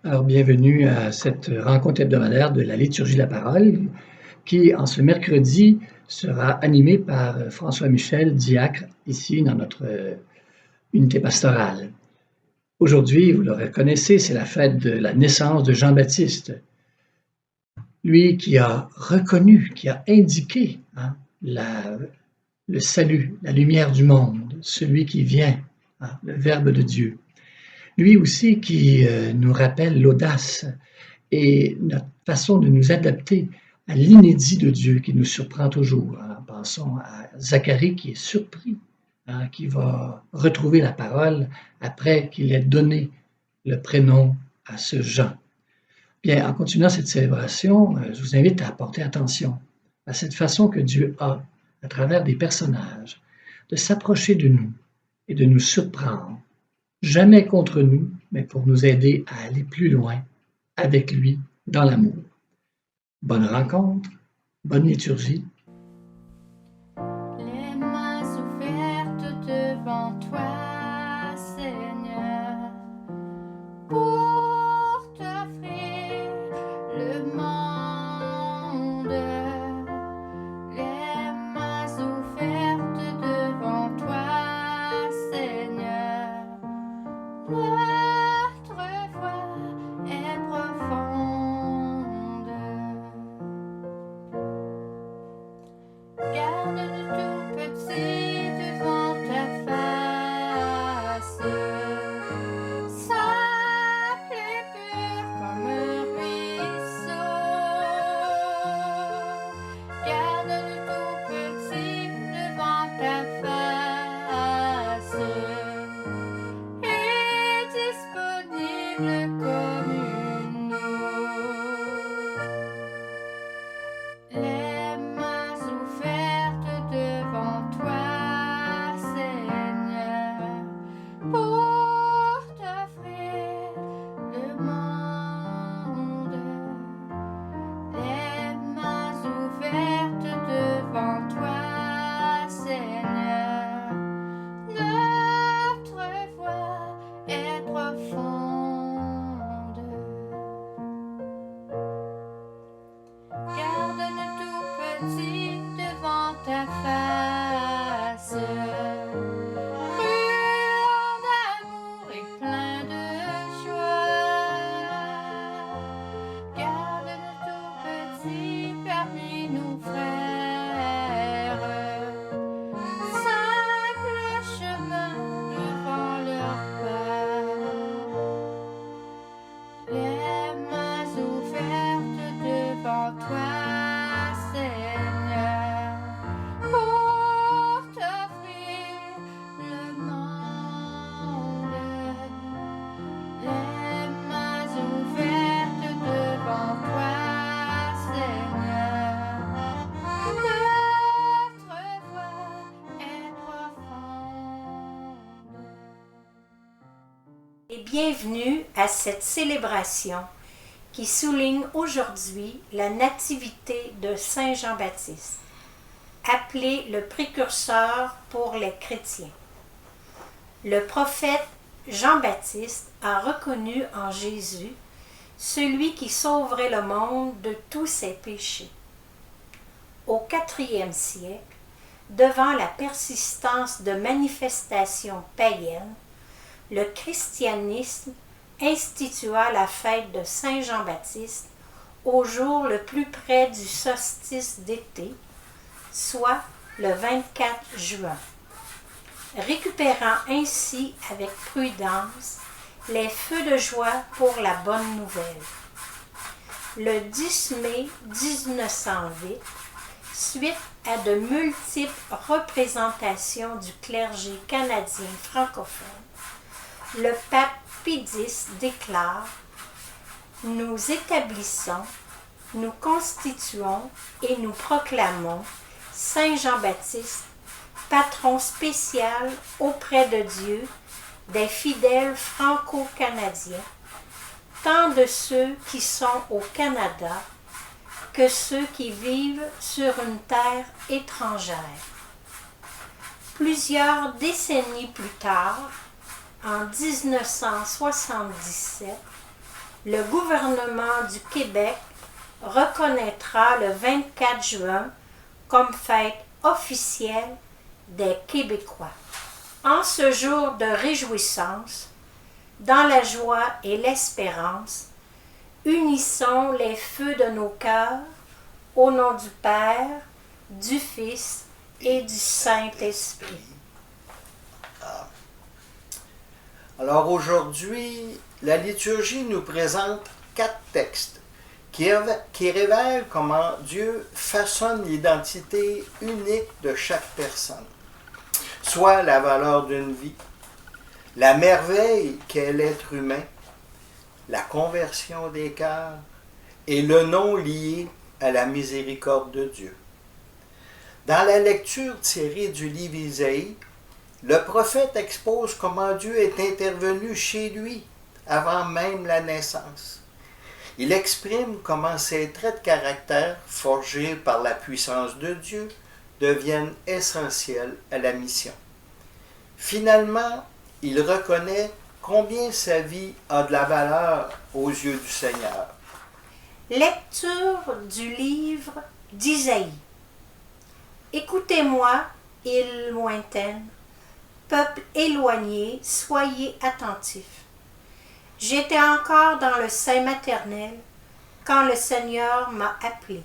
Alors, bienvenue à cette rencontre hebdomadaire de la liturgie de la parole qui, en ce mercredi, sera animée par François Michel, diacre, ici dans notre unité pastorale. Aujourd'hui, vous le reconnaissez, c'est la fête de la naissance de Jean-Baptiste. Lui qui a reconnu, qui a indiqué le salut, la lumière du monde, celui qui vient, le Verbe de Dieu. Lui aussi qui nous rappelle l'audace et notre façon de nous adapter à l'inédit de Dieu qui nous surprend toujours. Pensons à Zacharie qui est surpris, qui va retrouver la parole après qu'il ait donné le prénom à ce Jean. Bien, en continuant cette célébration, je vous invite à porter attention à cette façon que Dieu a, à travers des personnages, de s'approcher de nous et de nous surprendre, jamais contre nous, mais pour nous aider à aller plus loin avec lui dans l'amour. Bonne rencontre, bonne liturgie. Les mains ouvertes devant toi, Seigneur, pour t'offrir le monde. Les mains ouvertes devant toi, Seigneur, notre voix est profonde. Garde-nous tout petit devant ta face, simple et pur comme un ruisseau. Garde-nous tout petit devant ta face et disponible comme une eau. Les mains ouvertes devant toi, Seigneur, pour t'offrir le monde. Les mains ouvertes devant toi, Seigneur, notre voix est profonde. Garde-nous tout petit devant ta face, brûlant d'amour et plein de joie. Garde-nous tout petit parmi nos frères, simple chemin devant leur pas. Les mains ouvertes devant toi, Seigneur, pour t'offrir le monde. Les mains ouvertes devant toi, Seigneur, notre voix est profonde. Et bienvenue à cette célébration qui souligne aujourd'hui la nativité de Saint Jean-Baptiste, appelé le précurseur pour les chrétiens. Le prophète Jean-Baptiste a reconnu en Jésus celui qui sauverait le monde de tous ses péchés. Au IVe siècle, devant la persistance de manifestations païennes, le christianisme institua la fête de Saint Jean-Baptiste au jour le plus près du solstice d'été, soit le 24 juin, récupérant ainsi avec prudence les feux de joie pour la bonne nouvelle. Le 10 mai 1908, suite à de multiples représentations du clergé canadien francophone, le pape Pie X déclare « Nous établissons, nous constituons et nous proclamons Saint Jean-Baptiste, patron spécial auprès de Dieu des fidèles franco-canadiens, tant de ceux qui sont au Canada que ceux qui vivent sur une terre étrangère. » Plusieurs décennies plus tard, en 1977, le gouvernement du Québec reconnaîtra le 24 juin comme fête officielle des Québécois. En ce jour de réjouissance, dans la joie et l'espérance, unissons les feux de nos cœurs au nom du Père, du Fils et du Saint-Esprit. Alors aujourd'hui, la liturgie nous présente 4 textes qui révèlent comment Dieu façonne l'identité unique de chaque personne, soit la valeur d'une vie, la merveille qu'est l'être humain, la conversion des cœurs et le nom lié à la miséricorde de Dieu. Dans la lecture tirée du livre Isaïe, le prophète expose comment Dieu est intervenu chez lui avant même la naissance. Il exprime comment ces traits de caractère, forgés par la puissance de Dieu, deviennent essentiels à la mission. Finalement, il reconnaît combien sa vie a de la valeur aux yeux du Seigneur. Lecture du livre d'Isaïe. Écoutez-moi, îles lointaines, peuple éloigné, soyez attentifs. J'étais encore dans le sein maternel quand le Seigneur m'a appelé.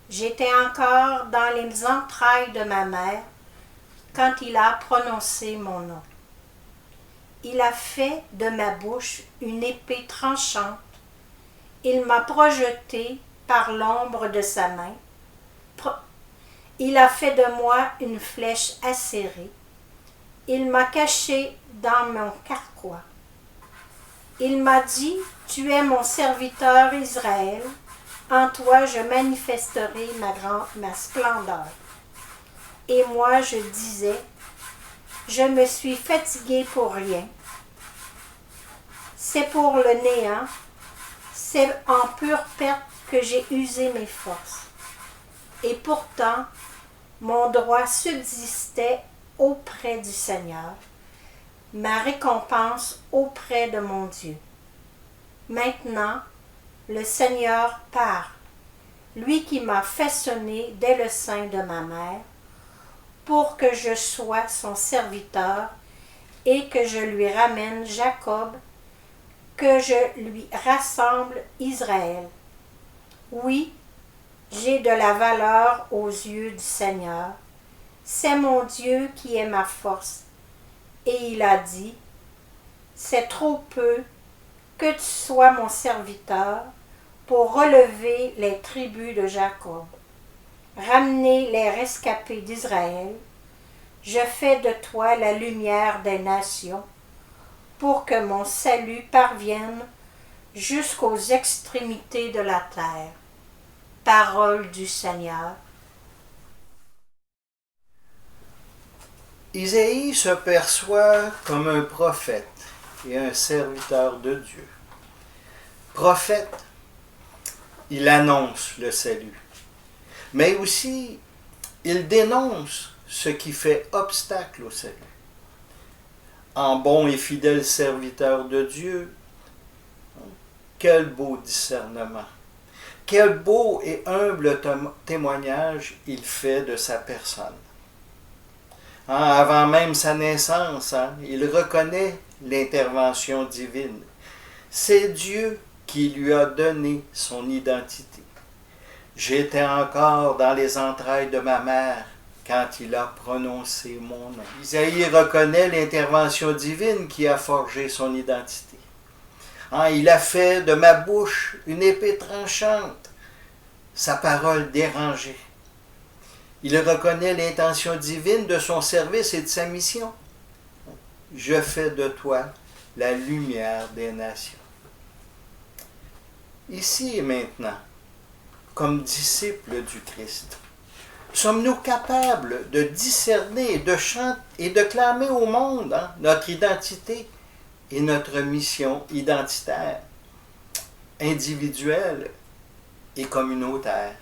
J'étais encore dans les entrailles de ma mère quand il a prononcé mon nom. Il a fait de ma bouche une épée tranchante. Il m'a projeté par l'ombre de sa main. Il a fait de moi une flèche acérée. Il m'a caché dans mon carquois. Il m'a dit, tu es mon serviteur Israël, en toi je manifesterai ma splendeur. Et moi je disais, je me suis fatigué pour rien. C'est pour le néant, c'est en pure perte que j'ai usé mes forces. Et pourtant, mon droit subsistait auprès du Seigneur, ma récompense auprès de mon Dieu. Maintenant, le Seigneur part, lui qui m'a façonné dès le sein de ma mère, pour que je sois son serviteur et que je lui ramène Jacob, que je lui rassemble Israël. Oui, j'ai de la valeur aux yeux du Seigneur. C'est mon Dieu qui est ma force. Et il a dit, c'est trop peu que tu sois mon serviteur pour relever les tribus de Jacob, ramener les rescapés d'Israël. Je fais de toi la lumière des nations, pour que mon salut parvienne jusqu'aux extrémités de la terre. Parole du Seigneur. Isaïe se perçoit comme un prophète et un serviteur de Dieu. Prophète, il annonce le salut, mais aussi il dénonce ce qui fait obstacle au salut. En bon et fidèle serviteur de Dieu, quel beau discernement, quel beau et humble témoignage il fait de sa personne. Avant même sa naissance, il reconnaît l'intervention divine. C'est Dieu qui lui a donné son identité. J'étais encore dans les entrailles de ma mère quand il a prononcé mon nom. Isaïe reconnaît l'intervention divine qui a forgé son identité. Il a fait de ma bouche une épée tranchante, sa parole dérangée. Il reconnaît l'intention divine de son service et de sa mission. Je fais de toi la lumière des nations. Ici et maintenant, comme disciples du Christ, sommes-nous capables de discerner, de chanter et de clamer au monde notre identité et notre mission identitaire, individuelle et communautaire?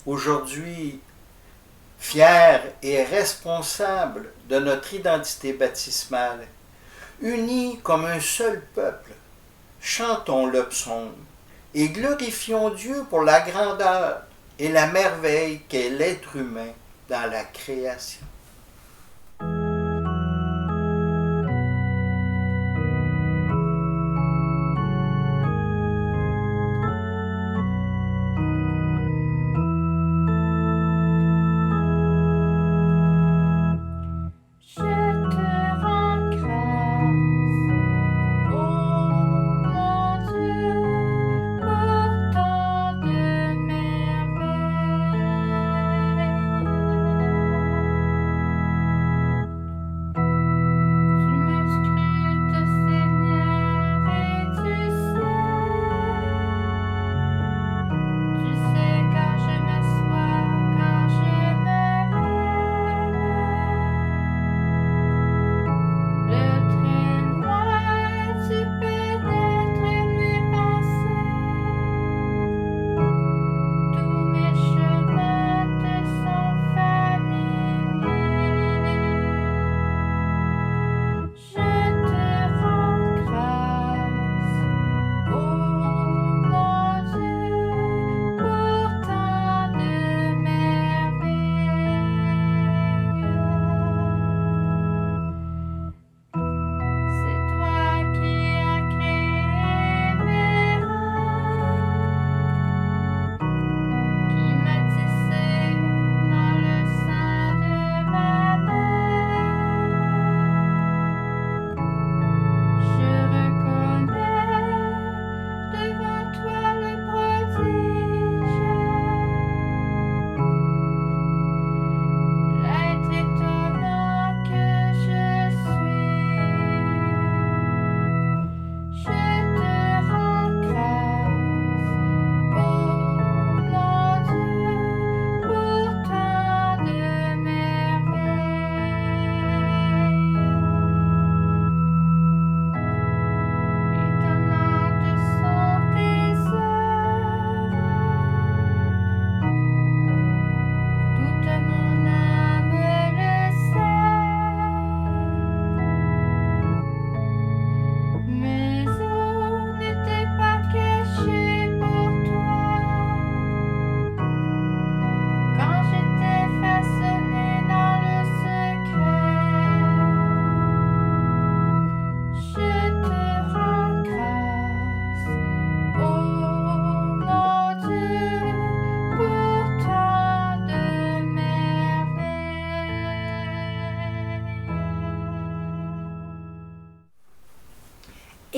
Aujourd'hui, fiers et responsables de notre identité baptismale, unis comme un seul peuple, chantons le psaume et glorifions Dieu pour la grandeur et la merveille qu'est l'être humain dans la création.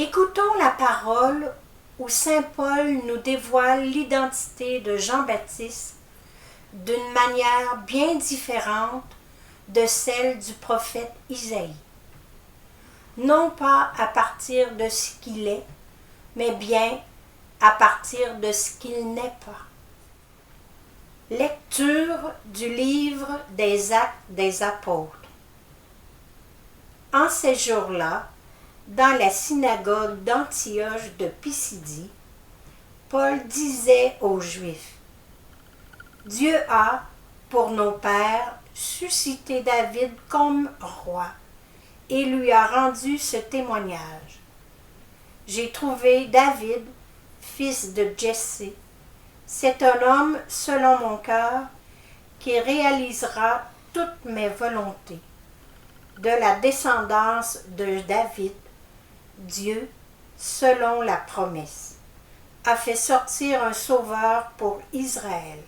Écoutons la parole où saint Paul nous dévoile l'identité de Jean-Baptiste d'une manière bien différente de celle du prophète Isaïe. Non pas à partir de ce qu'il est, mais bien à partir de ce qu'il n'est pas. Lecture du livre des Actes des Apôtres. En ces jours-là, dans la synagogue d'Antioche de Pisidie, Paul disait aux Juifs: Dieu a, pour nos pères, suscité David comme roi et lui a rendu ce témoignage. J'ai trouvé David, fils de Jessé. C'est un homme selon mon cœur qui réalisera toutes mes volontés. De la descendance de David, Dieu, selon la promesse, a fait sortir un sauveur pour Israël.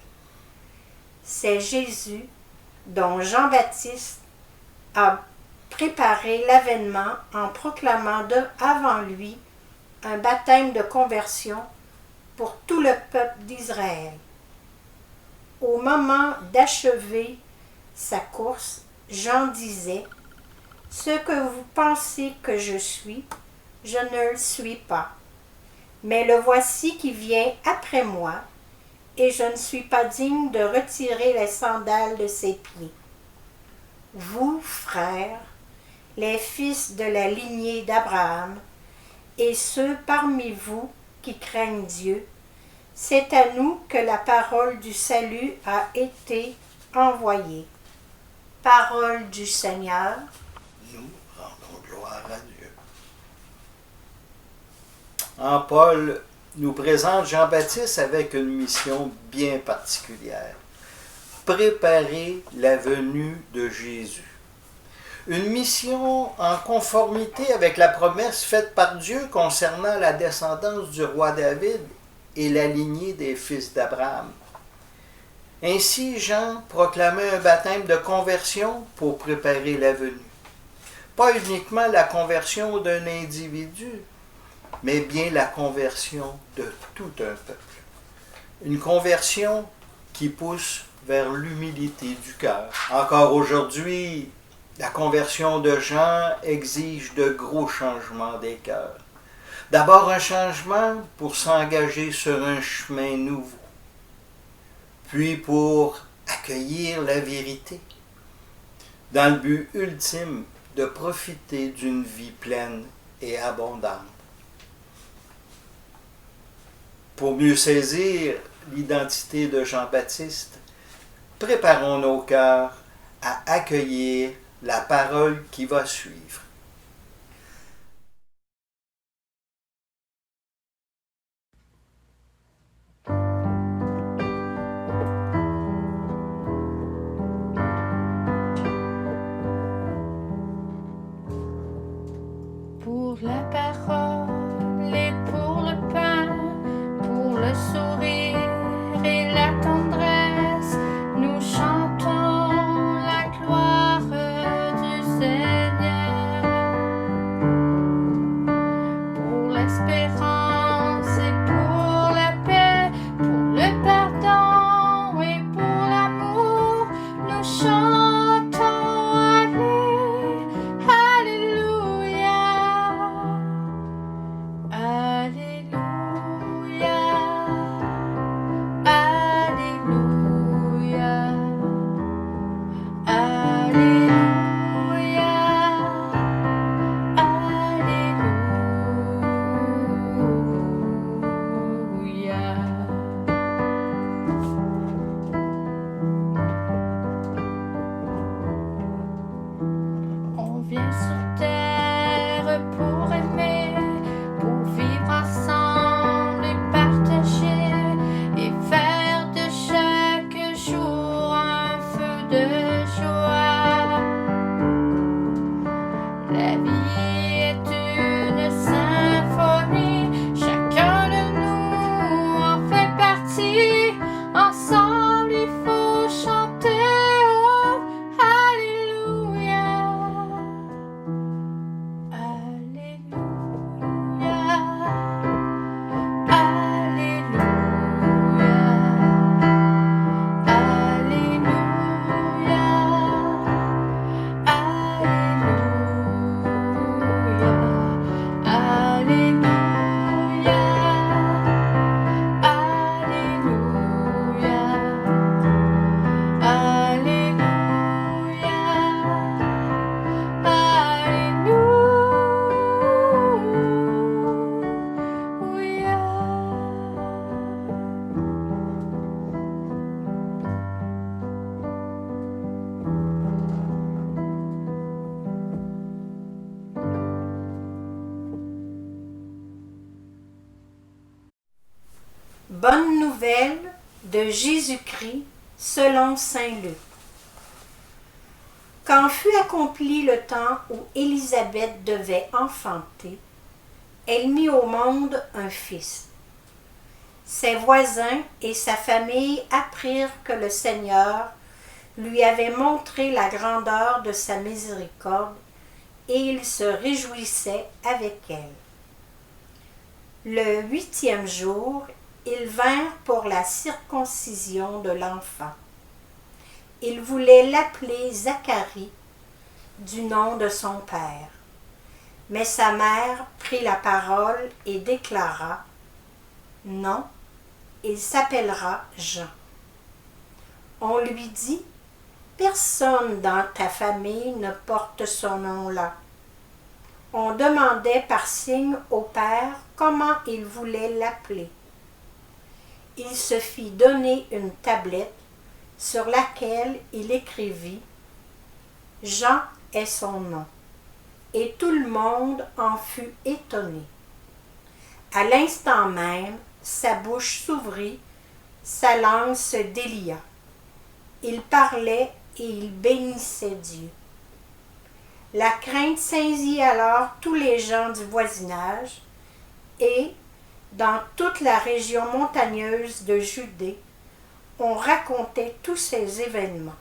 C'est Jésus dont Jean-Baptiste a préparé l'avènement en proclamant avant lui un baptême de conversion pour tout le peuple d'Israël. Au moment d'achever sa course, Jean disait: « Ce que vous pensez que je suis, je ne le suis pas. Mais le voici qui vient après moi, et je ne suis pas digne de retirer les sandales de ses pieds. Vous, frères, les fils de la lignée d'Abraham, et ceux parmi vous qui craignent Dieu, c'est à nous que la parole du salut a été envoyé. Parole du Seigneur. Nous rendons gloire à Dieu. En Paul nous présente Jean-Baptiste avec une mission bien particulière. Préparer la venue de Jésus. Une mission en conformité avec la promesse faite par Dieu concernant la descendance du roi David et la lignée des fils d'Abraham. Ainsi, Jean proclamait un baptême de conversion pour préparer la venue. Pas uniquement la conversion d'un individu, mais bien la conversion de tout un peuple. Une conversion qui pousse vers l'humilité du cœur. Encore aujourd'hui, la conversion de Jean exige de gros changements des cœurs. D'abord un changement pour s'engager sur un chemin nouveau, puis pour accueillir la vérité, dans le but ultime de profiter d'une vie pleine et abondante. Pour mieux saisir l'identité de Jean-Baptiste, préparons nos cœurs à accueillir la parole qui va suivre. Pour la parole et pour le pain, pour le sourire et la tendresse, nous chantons la gloire du Seigneur. Pour l'espérance et pour la paix, pour le pardon et pour l'amour, nous chantons Alléluia. Alléluia, Alléluia, Alléluia, Alléluia. On vient sur terre pour aimer, pour vivre ensemble et partager et faire de chaque jour un feu de joie. La vie est une symphonie, chacun de nous en fait partie. Ensemble il faut chanter oh Alléluia. Alléluia, Alléluia, Bonne nouvelle de Jésus-Christ selon saint Luc. Quand fut accompli le temps où Élisabeth devait enfanter, elle mit au monde un fils. Ses voisins et sa famille apprirent que le Seigneur lui avait montré la grandeur de sa miséricorde et ils se réjouissaient avec elle. Le 8e jour, ils vinrent pour la circoncision de l'enfant. Ils voulaient l'appeler Zacharie, du nom de son père. Mais sa mère prit la parole et déclara : « Non, il s'appellera Jean. » On lui dit : « Personne dans ta famille ne porte son nom-là. » On demandait par signe au père comment il voulait l'appeler. Il se fit donner une tablette sur laquelle il écrivit « Jean est son nom ». Et tout le monde en fut étonné. À l'instant même, sa bouche s'ouvrit, sa langue se délia. Il parlait et il bénissait Dieu. La crainte saisit alors tous les gens du voisinage et, dans toute la région montagneuse de Judée, on racontait tous ces événements.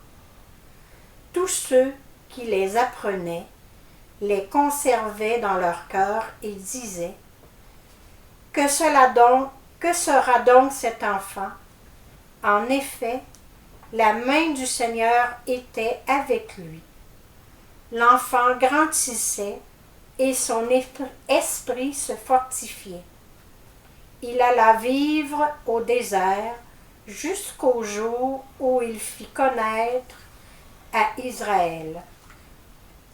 Tous ceux qui les apprenaient les conservaient dans leur cœur et disaient « Que sera donc cet enfant? » En effet, la main du Seigneur était avec lui. L'enfant grandissait et son esprit se fortifiait. Il alla vivre au désert jusqu'au jour où il fit connaître à Israël.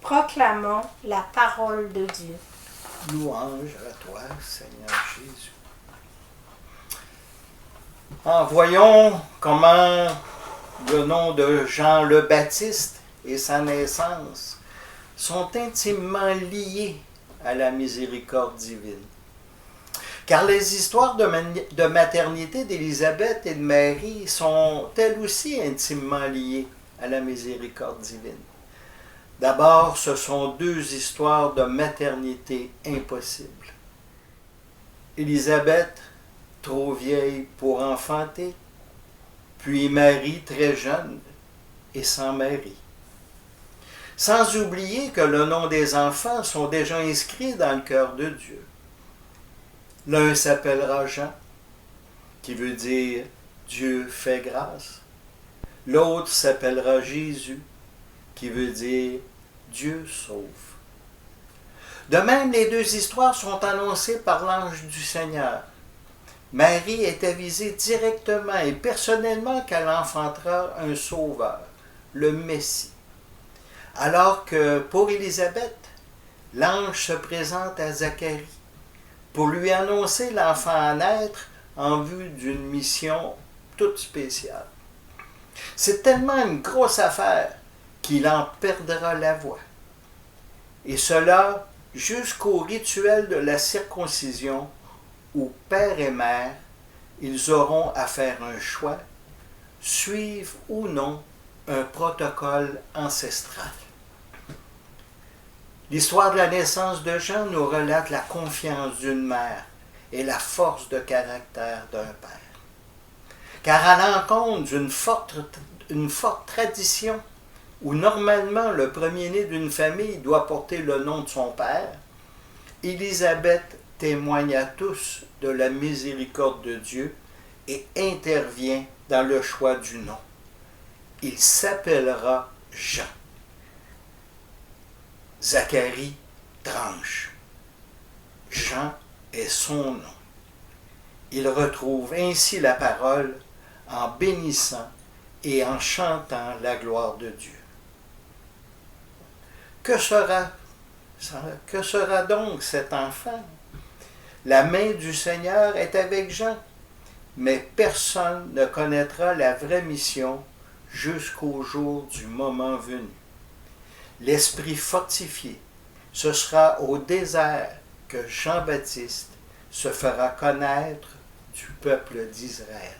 Proclamons la parole de Dieu. Louange à toi, Seigneur Jésus. Voyons comment le nom de Jean le Baptiste et sa naissance sont intimement liés à la miséricorde divine. Car les histoires de maternité d'Élisabeth et de Marie sont elles aussi intimement liées à la miséricorde divine. D'abord, ce sont deux histoires de maternité impossibles. Élisabeth, trop vieille pour enfanter, puis Marie, très jeune et sans mari. Sans oublier que le nom des enfants sont déjà inscrits dans le cœur de Dieu. L'un s'appellera Jean, qui veut dire Dieu fait grâce. L'autre s'appellera Jésus, qui veut dire Dieu sauve. De même, les deux histoires sont annoncées par l'ange du Seigneur. Marie est avisée directement et personnellement qu'elle enfantera un sauveur, le Messie. Alors que pour Élisabeth, l'ange se présente à Zacharie pour lui annoncer l'enfant à naître en vue d'une mission toute spéciale. C'est tellement une grosse affaire qu'il en perdra la voix. Et cela jusqu'au rituel de la circoncision où père et mère, ils auront à faire un choix, suivre ou non un protocole ancestral. L'histoire de la naissance de Jean nous relate la confiance d'une mère et la force de caractère d'un père. Car à l'encontre d'une forte tradition où normalement le premier-né d'une famille doit porter le nom de son père, Élisabeth témoigne à tous de la miséricorde de Dieu et intervient dans le choix du nom. Il s'appellera Jean. Zacharie tranche. Jean est son nom. Il retrouve ainsi la parole en bénissant et en chantant la gloire de Dieu. Que sera donc cet enfant? La main du Seigneur est avec Jean, mais personne ne connaîtra la vraie mission jusqu'au jour du moment venu. L'esprit fortifié, ce sera au désert que Jean-Baptiste se fera connaître du peuple d'Israël.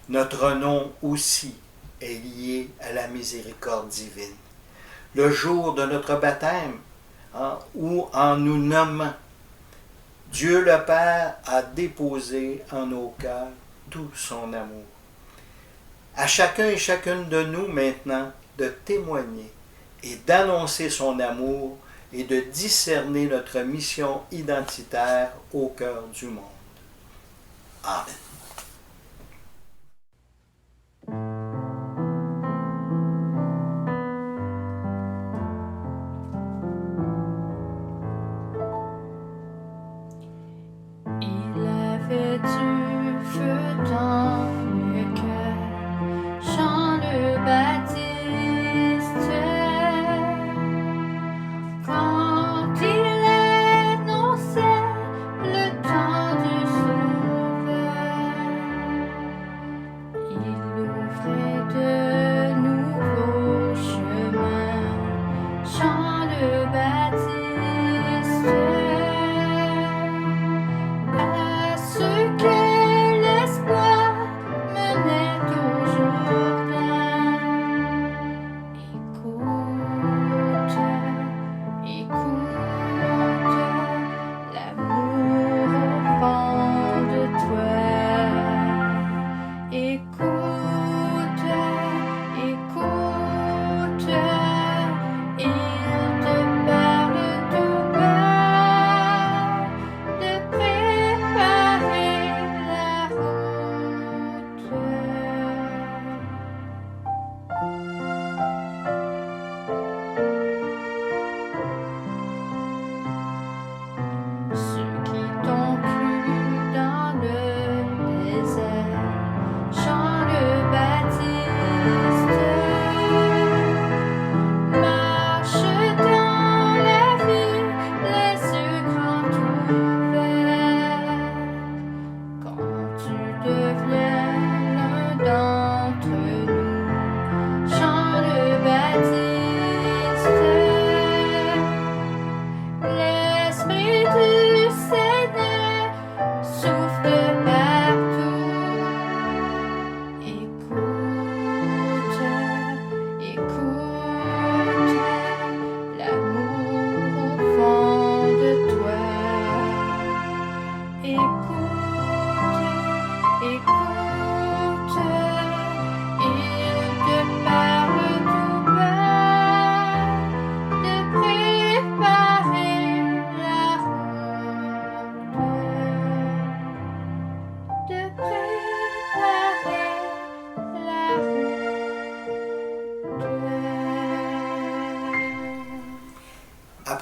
Notre nom aussi est lié à la miséricorde divine. Le jour de notre baptême, ou en nous nommant, Dieu le Père a déposé en nos cœurs tout son amour. À chacun et chacune de nous maintenant de témoigner et d'annoncer son amour et de discerner notre mission identitaire au cœur du monde. Amen. Il avait du feu dans le cœur, Jean le Baptiste, quand il annonçait le temps du Sauveur. Il ouvrait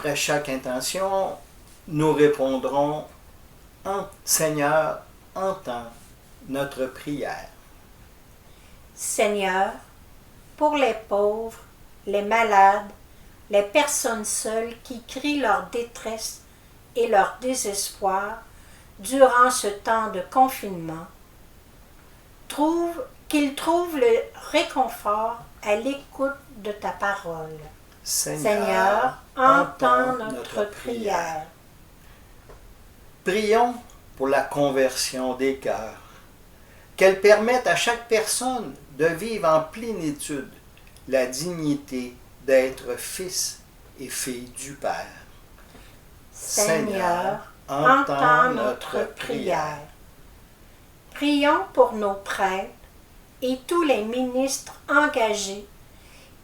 Après chaque intention, nous répondrons Seigneur, entends notre prière. Seigneur, pour les pauvres, les malades, les personnes seules qui crient leur détresse et leur désespoir durant ce temps de confinement, qu'ils trouvent le réconfort à l'écoute de ta parole. Seigneur, entends notre prière. Prions pour la conversion des cœurs, qu'elle permette à chaque personne de vivre en plénitude la dignité d'être fils et fille du Père. Seigneur, entends notre prière. Prions pour nos prêtres et tous les ministres engagés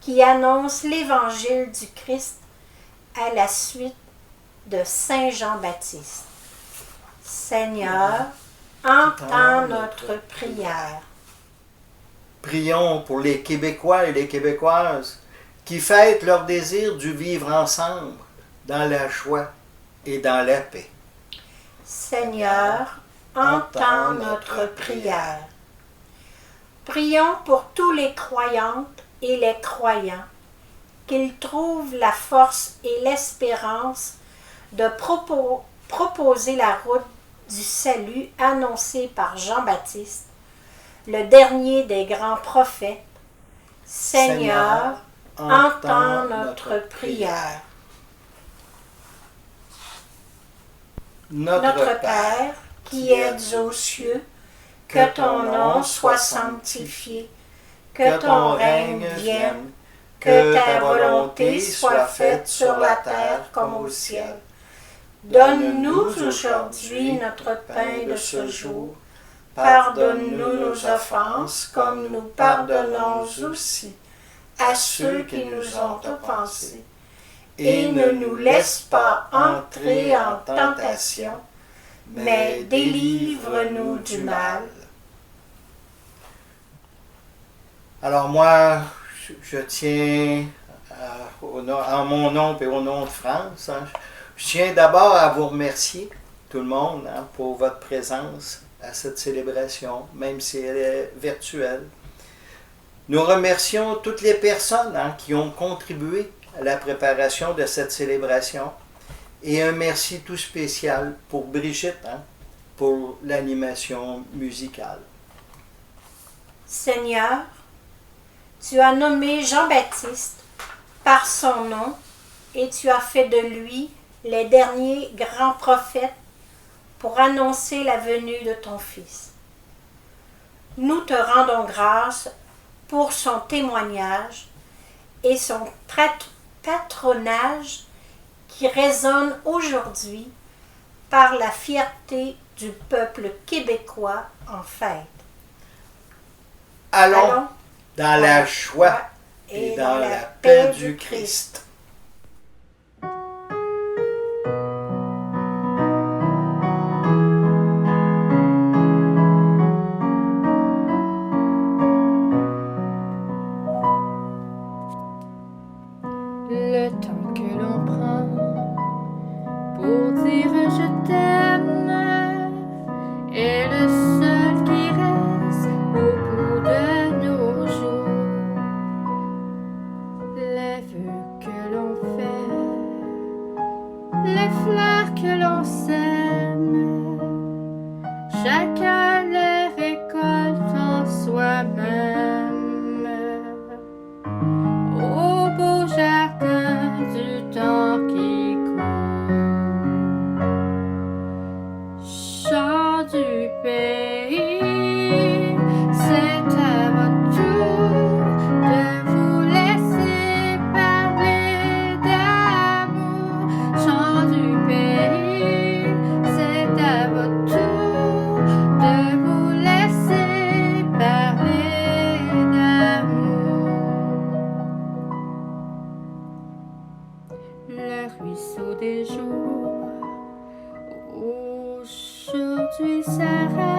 qui annoncent l'évangile du Christ à la suite de Saint Jean-Baptiste. Seigneur, entends notre prière. Prions pour les Québécois et les Québécoises qui fêtent leur désir du vivre ensemble dans la joie et dans la paix. Seigneur, entends notre prière. Prions pour tous les croyantes et les croyants, qu'ils trouvent la force et l'espérance de proposer la route du salut annoncée par Jean-Baptiste, le dernier des grands prophètes. Seigneur, entends notre prière. Notre Père, qui es aux cieux, que ton nom soit sanctifié, que ton règne vienne, que ta volonté soit faite sur la terre comme au ciel. Donne-nous aujourd'hui notre pain de ce jour. Pardonne-nous nos offenses, comme nous pardonnons aussi à ceux qui nous ont offensés. Et ne nous laisse pas entrer en tentation, mais délivre-nous du mal. Alors moi, je tiens, en mon nom et au nom de France, je tiens d'abord à vous remercier, tout le monde, pour votre présence à cette célébration, même si elle est virtuelle. Nous remercions toutes les personnes qui ont contribué à la préparation de cette célébration. Et un merci tout spécial pour Brigitte, pour l'animation musicale. Seigneur, tu as nommé Jean-Baptiste par son nom et tu as fait de lui les derniers grands prophètes pour annoncer la venue de ton Fils. Nous te rendons grâce pour son témoignage et son patronage qui résonne aujourd'hui par la fierté du peuple québécois en fête. Allons dans la joie et dans la paix du Christ. Le temps que l'on prend pour dire je t'aime est le seul qui reste au bout de nos jours. Les vœux que l'on fait, les fleurs que l'on sème, chacun les récolte en soi-même. Au beau jardin du temps qui court, chant du pays, c'est à votre tour de vous laisser parler d'amour. Chant du pays, c'est à votre tour de vous laisser parler d'amour. Le ruisseau des jours aujourd'hui s'arrête.